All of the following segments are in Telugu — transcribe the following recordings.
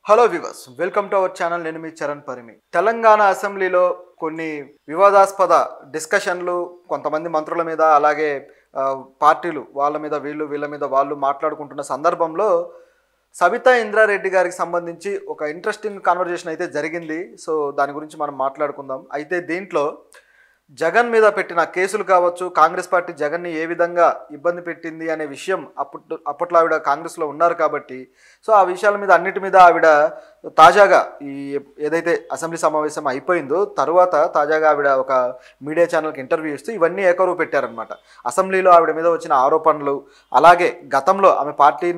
Hello viewers, welcome to our channel. నేను మీ చరణ్ పరిమి. తెలంగాణ అసెంబ్లీలో కొన్ని వివాదాస్పద డిస్కషన్లు కొంతమంది మంత్రుల మీద, అలాగే పార్టీలు వాళ్ళ మీద వీళ్ళ మీద వాళ్ళు మాట్లాడుకుంటున్న సందర్భంలో సబితా ఇంద్రారెడ్డి గారికి సంబంధించి ఒక ఇంట్రెస్టింగ్ కాన్వర్జేషన్ అయితే జరిగింది. సో దాని గురించి మనం మాట్లాడుకుందాం. అయితే దీంట్లో జగన్ మీద పెట్టిన కేసులు కావచ్చు, కాంగ్రెస్ పార్టీ జగన్ని ఏ విధంగా ఇబ్బంది పెట్టింది అనే విషయం అప్పట్లో ఆవిడ కాంగ్రెస్లో ఉన్నారు కాబట్టి సో ఆ విషయాల మీద అన్నిటి మీద ఆవిడ తాజాగా ఏదైతే అసెంబ్లీ సమావేశం అయిపోయిందో తర్వాత తాజాగా ఆవిడ ఒక మీడియా ఛానల్కి ఇంటర్వ్యూ ఇస్తూ ఇవన్నీ ఏకరువు పెట్టారనమాట. అసెంబ్లీలో ఆవిడ మీద వచ్చిన ఆరోపణలు, అలాగే గతంలో ఆమె పార్టీ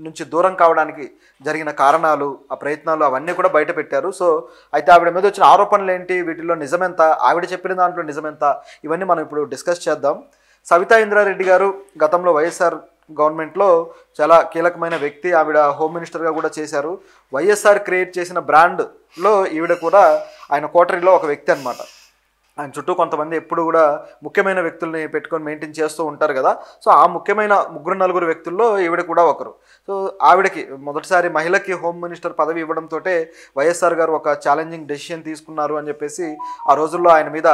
నుంచి దూరం కావడానికి జరిగిన కారణాలు, ఆ ప్రయత్నాలు అవన్నీ కూడా బయట పెట్టారు. సో అయితే ఆవిడ మీద వచ్చిన ఆరోపణలు ఏంటి, వీటిలో నిజమెంత, ఆవిడ చెప్పిన దాంట్లో నిజమెంత, ఇవన్నీ మనం ఇప్పుడు డిస్కస్ చేద్దాం. సబితా ఇంద్రారెడ్డి గారు గతంలో వైఎస్ఆర్ గవర్నమెంట్లో చాలా కీలకమైన వ్యక్తి. ఆవిడ హోమ్ మినిస్టర్గా కూడా చేశారు. వైఎస్ఆర్ క్రియేట్ చేసిన బ్రాండ్లో ఈవిడ కూడా ఆయన కోటరీలో ఒక వ్యక్తి అనమాట. ఆయన చుట్టూ కొంతమంది ఎప్పుడు కూడా ముఖ్యమైన వ్యక్తుల్ని పెట్టుకొని మెయింటైన్ చేస్తూ ఉంటారు కదా. సో ఆ ముఖ్యమైన నలుగురు వ్యక్తుల్లో ఈవిడ కూడా ఒకరు. సో ఆవిడకి మొదటిసారి మహిళకి హోమ్ మినిస్టర్ పదవి ఇవ్వడంతో వైఎస్ఆర్ గారు ఒక ఛాలెంజింగ్ డెసిషన్ తీసుకున్నారు అని చెప్పేసి ఆ రోజుల్లో ఆయన మీద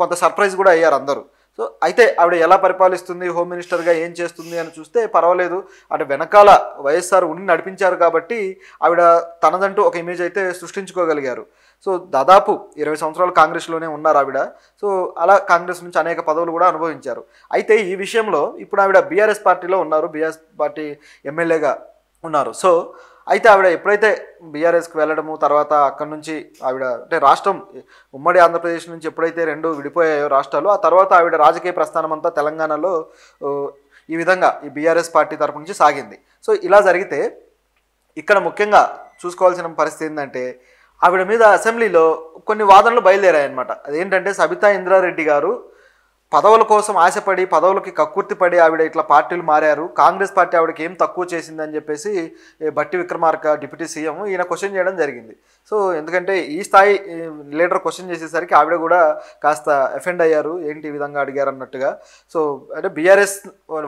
కొంత సర్ప్రైజ్ కూడా అయ్యారు అందరూ. సో అయితే ఆవిడ ఎలా పరిపాలిస్తుంది, హోమ్ మినిస్టర్గా ఏం చేస్తుంది అని చూస్తే పర్వాలేదు, అంటే వెనకాల వైఎస్ఆర్ ఉండి నడిపించారు కాబట్టి ఆవిడ తనదంటూ ఒక ఇమేజ్ అయితే సృష్టించుకోగలిగారు. సో దాదాపు 20 సంవత్సరాలు కాంగ్రెస్లోనే ఉన్నారు ఆవిడ. సో అలా కాంగ్రెస్ నుంచి అనేక పదవులు కూడా అనుభవించారు. అయితే ఈ విషయంలో ఇప్పుడు ఆవిడ బీఆర్ఎస్ పార్టీలో ఉన్నారు, బీఆర్ఎస్ పార్టీ ఎమ్మెల్యేగా ఉన్నారు. సో అయితే ఆవిడ ఎప్పుడైతే బీఆర్ఎస్కి వెళ్ళడము, తర్వాత అక్కడి నుంచి ఆవిడ అంటే రాష్ట్రం ఉమ్మడి ఆంధ్రప్రదేశ్ నుంచి ఎప్పుడైతే రెండు విడిపోయాయో రాష్ట్రాలు, ఆ తర్వాత ఆవిడ రాజకీయ ప్రస్థానం అంతా తెలంగాణలో ఈ విధంగా ఈ బీఆర్ఎస్ పార్టీ తరపు నుంచి సాగింది. సో ఇలా జరిగితే ఇక్కడ ముఖ్యంగా చూసుకోవాల్సిన పరిస్థితి ఏంటంటే ఆవిడ మీద అసెంబ్లీలో కొన్ని వాదనలు బయలుదేరాయన్నమాట. అదేంటంటే సబితా ఇంద్రారెడ్డి గారు పదవుల కోసం ఆశపడి, పదవులకి కక్కుర్తిపడి ఆవిడ ఇట్లా పార్టీలు మారారు, కాంగ్రెస్ పార్టీ ఆవిడకి ఏం తక్కువ చేసిందని చెప్పేసి బట్టి విక్రమార్క డిప్యూటీ సీఎం ఈయన క్వశ్చన్ చేయడం జరిగింది. సో ఎందుకంటే ఈ స్థాయి లీడర్ క్వశ్చన్ చేసేసరికి ఆవిడ కూడా కాస్త ఎఫెండ్ అయ్యారు, ఏంటి ఈ విధంగా అడిగారు అన్నట్టుగా. సో అంటే బీఆర్ఎస్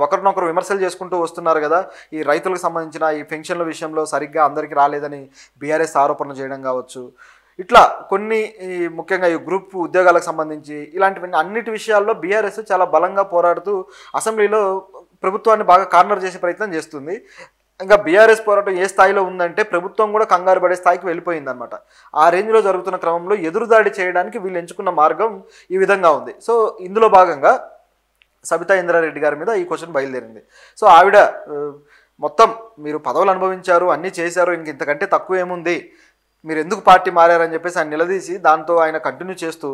ఒకరినొకరు విమర్శలు చేసుకుంటూ వస్తున్నారు కదా, ఈ రైతులకు సంబంధించిన ఈ పెన్షన్ల విషయంలో సరిగ్గా అందరికీ రాలేదని బీఆర్ఎస్ ఆరోపణలు చేయడం కావచ్చు, ఇట్లా కొన్ని ముఖ్యంగా ఈ గ్రూప్ ఉద్యోగాలకు సంబంధించి ఇలాంటివన్నీ అన్నిటి విషయాల్లో బీఆర్ఎస్ చాలా బలంగా పోరాడుతూ అసెంబ్లీలో ప్రభుత్వాన్ని బాగా కార్నర్ చేసే ప్రయత్నం చేస్తుంది. ఇంకా బీఆర్ఎస్ పోరాటం ఏ స్థాయిలో ఉందంటే ప్రభుత్వం కూడా కంగారు పడే స్థాయికి వెళ్ళిపోయిందనమాట. ఆ రేంజ్లో జరుగుతున్న క్రమంలో ఎదురుదాడి చేయడానికి వీళ్ళు ఎంచుకున్న మార్గం ఈ విధంగా ఉంది. సో ఇందులో భాగంగా సబితా ఇంద్రారెడ్డి గారి మీద ఈ క్వశ్చన్ బయలుదేరింది. సో ఆవిడ మొత్తం మీరు పదవులు అనుభవించారు, అన్నీ చేశారు, ఇంతకంటే తక్కువ ఏముంది, మీరు ఎందుకు పార్టీ మారారని చెప్పేసి ఆయన నిలదీసి దాంతో ఆయన కంటిన్యూ చేస్తూ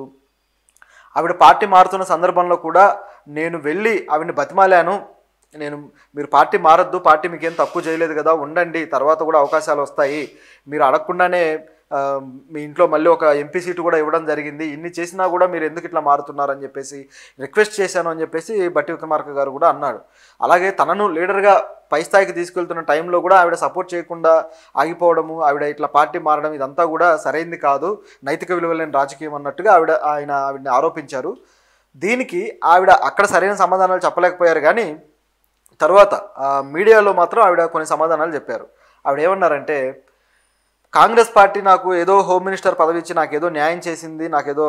ఆవిడ పార్టీ మారుతున్న సందర్భంలో కూడా నేను వెళ్ళి ఆవిడని బతిమాలాను, మీరు పార్టీ మారద్దు, పార్టీ మీకేం తక్కువ చేయలేదు కదా, ఉండండి, తర్వాత కూడా అవకాశాలు వస్తాయి, మీరు అడగకుండానే మీ ఇంట్లో మళ్ళీ ఒక ఎంపీ సీటు కూడా ఇవ్వడం జరిగింది, ఇన్ని చేసినా కూడా మీరు ఎందుకు ఇట్లా మారుతున్నారని చెప్పేసి రిక్వెస్ట్ చేశాను అని చెప్పేసి బట్టి విక్రమార్క గారు కూడా అన్నాడు. అలాగే తనను లీడర్గా పై స్థాయికి తీసుకెళ్తున్న టైంలో కూడా ఆవిడ సపోర్ట్ చేయకుండా ఆగిపోవడము, ఆవిడ ఇట్లా పార్టీ మారడం ఇదంతా కూడా సరైంది కాదు, నైతిక విలువలేని రాజకీయం అన్నట్టుగా ఆవిడని ఆరోపించారు. దీనికి ఆవిడ అక్కడ సరైన సమాధానాలు చెప్పలేకపోయారు, కానీ తర్వాత మీడియాలో మాత్రం ఆవిడ కొన్ని సమాధానాలు చెప్పారు. ఆవిడ ఏమన్నారంటే, కాంగ్రెస్ పార్టీ నాకు ఏదో హోమ్ మినిస్టర్ పదవి ఇచ్చి నాకేదో న్యాయం చేసింది, నాకేదో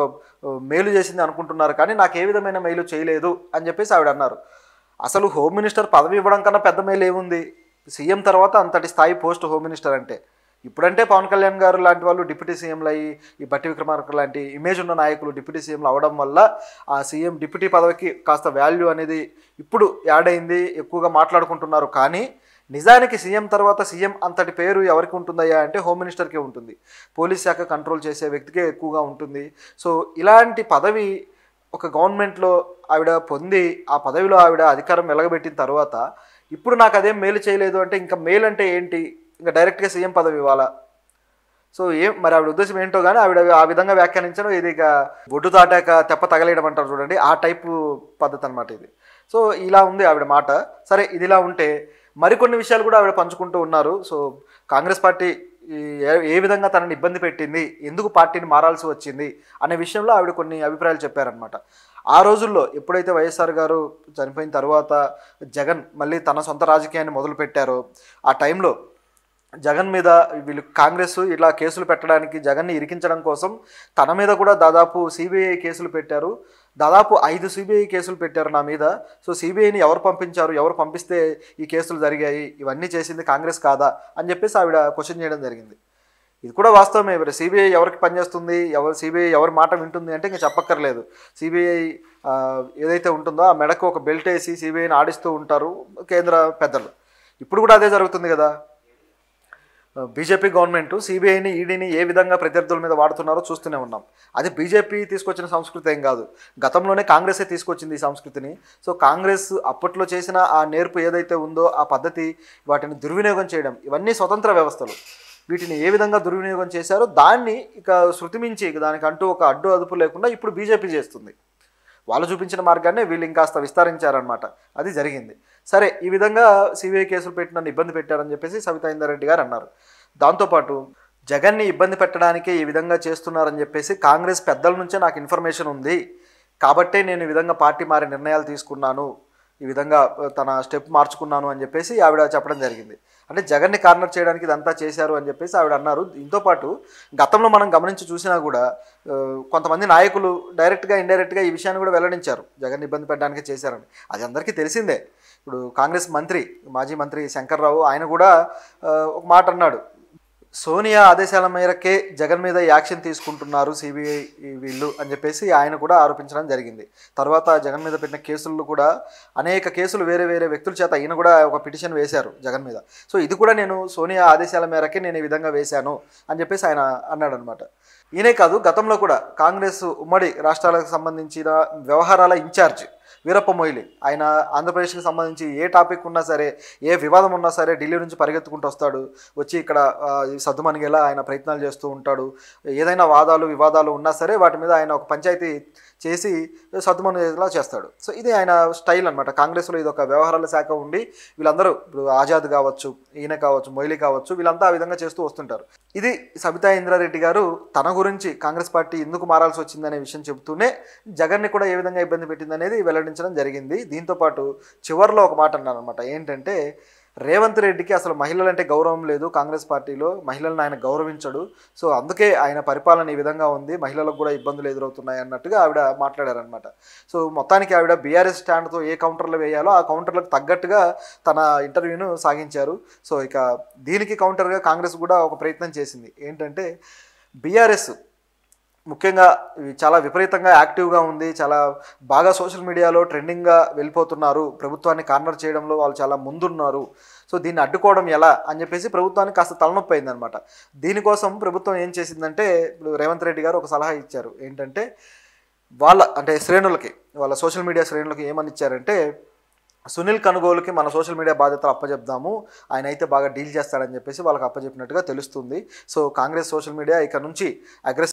మేలు చేసింది అనుకుంటున్నారు, కానీ నాకు ఏ విధమైన మేలు చేయలేదు అని చెప్పేసి ఆవిడ అన్నారు. అసలు హోమ్ మినిస్టర్ పదవి ఇవ్వడం కన్నా పెద్ద మేలు ఏముంది, సీఎం తర్వాత అంతటి స్థాయి పోస్ట్ హోమ్ మినిస్టర్ అంటే. ఇప్పుడంటే పవన్ కళ్యాణ్ గారు లాంటి వాళ్ళు డిప్యూటీ సీఎంలు అయ్యి, ఈ బట్టి విక్రమార్క లాంటి ఇమేజ్ ఉన్న నాయకులు డిప్యూటీ సీఎంలు అవ్వడం వల్ల ఆ సీఎం డిప్యూటీ పదవికి కాస్త వాల్యూ అనేది ఇప్పుడు యాడ్ అయింది, ఎక్కువగా మాట్లాడుకుంటున్నారు. కానీ నిజానికి సీఎం తర్వాత సీఎం అంతటి పేరు ఎవరికి ఉంటుందయ్యా అంటే హోమ్ మినిస్టర్కే ఉంటుంది, పోలీస్ శాఖ కంట్రోల్ చేసే వ్యక్తికే ఎక్కువగా ఉంటుంది. సో ఇలాంటి పదవి ఒక గవర్నమెంట్లో ఆవిడ పొంది ఆ పదవిలో ఆవిడ అధికారం వెలగబెట్టిన తర్వాత ఇప్పుడు నాకు అదేం మేలు చేయలేదు అంటే ఇంకా మేలు అంటే ఏంటి, ఇంకా డైరెక్ట్గా సీఎం పదవి ఇవ్వాలా? సో మరి ఆవిడ ఉద్దేశం ఏంటో కానీ ఆవిడ ఆ విధంగా వ్యాఖ్యానించడం ఇది ఇక బొడ్డు దాటాక తెప్ప తగలేయడం అంటారు చూడండి, ఆ టైపు పద్ధతి అనమాట ఇది. సో ఇలా ఉంది ఆవిడ మాట. సరే, ఇది ఇలా ఉంటే మరికొన్ని విషయాలు కూడా ఆవిడ పంచుకుంటూ ఉన్నారు. సో కాంగ్రెస్ పార్టీ ఏ విధంగా తనని ఇబ్బంది పెట్టింది, ఎందుకు పార్టీని మారాల్సి వచ్చింది అనే విషయంలో ఆవిడ కొన్ని అభిప్రాయాలు చెప్పారనమాట. ఆ రోజుల్లో ఎప్పుడైతే వైఎస్ఆర్ గారు చనిపోయిన తర్వాత జగన్ మళ్ళీ తన సొంత రాజకీయాన్ని మొదలుపెట్టారో ఆ టైంలో జగన్ మీద వీళ్ళు కాంగ్రెస్ ఇలా కేసులు పెట్టడానికి, జగన్ని ఇరికించడం కోసం తన మీద కూడా దాదాపు సిబిఐ కేసులు పెట్టారు. దాదాపు 5 సిబిఐ కేసులు పెట్టారు నా మీద. సో సిబిఐని ఎవరు పంపించారు, ఎవరు పంపిస్తే ఈ కేసులు జరిగాయి, ఇవన్నీ చేసింది కాంగ్రెస్ కాదా అని చెప్పేసి ఆవిడ క్వశ్చన్ చేయడం జరిగింది. ఇది కూడా వాస్తవమే. సిబిఐ ఎవరికి పనిచేస్తుంది, సిబిఐ ఎవరి మాట వింటుంది అంటే ఇంకా చెప్పక్కర్లేదు. సిబిఐ ఏదైతే ఉంటుందో ఆ మెడకు ఒక బెల్ట్ వేసి సిబిఐని ఆడిస్తూ ఉంటారు కేంద్ర పెద్దలు. ఇప్పుడు కూడా అదే జరుగుతుంది కదా. బీజేపీ గవర్నమెంట్ సిబిఐని, ఈడీని ఏ విధంగా ప్రత్యర్థుల మీద వాడుతున్నారో చూస్తూనే ఉన్నాం. అది బీజేపీ తీసుకొచ్చిన సంస్కృతి ఏం కాదు, గతంలోనే కాంగ్రెసే తీసుకొచ్చింది ఈ సంస్కృతిని. సో కాంగ్రెస్ అప్పట్లో చేసిన ఆ నేర్పు ఏదైతే ఉందో ఆ పద్ధతి, వాటిని దుర్వినియోగం చేయడం, ఇవన్నీ స్వతంత్ర వ్యవస్థలు. వీటిని ఏ విధంగా దుర్వినియోగం చేశారో దాన్ని ఇక శృతిమించి దానికంటూ ఒక అడ్డు అదుపు లేకుండా ఇప్పుడు బీజేపీ చేస్తుంది. వాళ్ళు చూపించిన మార్గాన్ని వీళ్ళు ఇంకాస్త విస్తరించారనమాట. అది జరిగింది. సరే, ఈ విధంగా సిబిఐ కేసులు పెట్టి నన్ను ఇబ్బంది పెట్టారని చెప్పేసి సబితా ఇంద్రారెడ్డి గారు అన్నారు. దాంతోపాటు జగన్ని ఇబ్బంది పెట్టడానికే ఈ విధంగా చేస్తున్నారని చెప్పేసి కాంగ్రెస్ పెద్దల నుంచే నాకు ఇన్ఫర్మేషన్ ఉంది, కాబట్టే నేను ఈ విధంగా పార్టీ మారే నిర్ణయాలు తీసుకున్నాను, ఈ విధంగా తన స్టెప్ మార్చుకున్నాను అని చెప్పేసి ఆవిడ చెప్పడం జరిగింది. అంటే జగన్ని కార్నర్ చేయడానికి ఇదంతా చేశారు అని చెప్పేసి ఆవిడ అన్నారు. దీంతోపాటు గతంలో మనం గమనించి చూసినా కూడా కొంతమంది నాయకులు డైరెక్ట్గా ఇండైరెక్ట్గా ఈ విషయాన్ని కూడా వెల్లడించారు, జగన్ ఇబ్బంది పెట్టడానికి చేశారని. అది అందరికీ తెలిసిందే. ఇప్పుడు కాంగ్రెస్ మంత్రి, మాజీ మంత్రి శంకర్రావు ఆయన కూడా ఒక మాట అన్నాడు, సోనియా ఆదేశాల మేరకే జగన్ మీద యాక్షన్ తీసుకుంటున్నారు సిబిఐ వీళ్ళు అని చెప్పేసి ఆయన కూడా ఆరోపించడం జరిగింది. తర్వాత జగన్ మీద పెట్టిన కేసులు కూడా అనేక కేసులు వేరే వేరే వ్యక్తుల చేత ఈయన కూడా ఒక పిటిషన్ వేశారు జగన్ మీద. సో ఇది కూడా నేను సోనియా ఆదేశాల మేరకే నేను ఈ విధంగా వేశాను అని చెప్పేసి ఆయన అన్నాడు అనమాట. ఈయనే కాదు, గతంలో కూడా కాంగ్రెస్ ఉమ్మడి రాష్ట్రాలకు సంబంధించిన వ్యవహారాల ఇన్ఛార్జ్ వీరప్ప మొయిలీ, ఆయన ఆంధ్రప్రదేశ్కి సంబంధించి ఏ టాపిక్ ఉన్నా సరే, ఏ వివాదం ఉన్నా సరే ఢిల్లీ నుంచి పరిగెత్తుకుంటూ వస్తాడు, వచ్చి ఇక్కడ సద్దుమణిగేలా ఆయన ప్రయత్నాలు చేస్తూ ఉంటాడు. ఏదైనా వాదాలు వివాదాలు ఉన్నా సరే వాటి మీద ఆయన ఒక పంచాయతీ చేసి సద్దుమణిగేలా చేస్తాడు. సో ఇది ఆయన స్టైల్ అనమాట. కాంగ్రెస్లో ఇది ఒక వ్యవహారాల శాఖ ఉండి వీళ్ళందరూ, ఇప్పుడు ఆజాద్ కావచ్చు, ఈయన కావచ్చు, మొయిలీ కావచ్చు, వీళ్ళంతా ఆ విధంగా చేస్తూ వస్తుంటారు. ఇది సబితా ఇంద్రారెడ్డి గారు తన గురించి కాంగ్రెస్ పార్టీ ఎందుకు మారాల్సి వచ్చిందనే విషయం చెబుతూనే జగన్ని కూడా ఏ విధంగా ఇబ్బంది పెట్టిందనేది వెల్లడించడం జరిగింది. దీంతోపాటు చివరిలో ఒక మాట అన్నారు అనమాట. ఏంటంటే రేవంత్ రెడ్డికి అసలు మహిళలంటే గౌరవం లేదు, కాంగ్రెస్ పార్టీలో మహిళలను ఆయన గౌరవించడు, సో అందుకే ఆయన పరిపాలన ఈ విధంగా ఉంది, మహిళలకు కూడా ఇబ్బందులు ఎదురవుతున్నాయి అన్నట్టుగా ఆవిడ మాట్లాడారనమాట. సో మొత్తానికి ఆవిడ బీఆర్ఎస్ స్టాండ్తో ఏ కౌంటర్లు వేయాలో ఆ కౌంటర్లకు తగ్గట్టుగా తన ఇంటర్వ్యూను సాగించారు. సో ఇక దీనికి కౌంటర్గా కాంగ్రెస్ కూడా ఒక ప్రయత్నం చేసింది. ఏంటంటే బీఆర్ఎస్ ముఖ్యంగా చాలా విపరీతంగా యాక్టివ్గా ఉంది, చాలా బాగా సోషల్ మీడియాలో ట్రెండింగ్గా వెళ్ళిపోతున్నారు, ప్రభుత్వాన్ని కార్నర్ చేయడంలో వాళ్ళు చాలా ముందున్నారు, సో దీన్ని అడ్డుకోవడం ఎలా అని చెప్పేసి ప్రభుత్వానికి కాస్త తలనొప్పి అయిందనమాట. దీనికోసం ప్రభుత్వం ఏం చేసిందంటే, ఇప్పుడు రేవంత్ రెడ్డి గారు ఒక సలహా ఇచ్చారు. ఏంటంటే అంటే శ్రేణులకి, వాళ్ళ సోషల్ మీడియా శ్రేణులకి ఏమని ఇచ్చారంటే, సునీల్ కనుగోలుకి మన సోషల్ మీడియా బాధ్యతలు అప్పచెప్దాము, ఆయన అయితే బాగా డీల్ చేస్తాడని చెప్పేసి వాళ్ళకి అప్పచెప్పినట్టుగా తెలుస్తుంది. సో కాంగ్రెస్ సోషల్ మీడియా ఇక నుంచి అగ్రెసివ్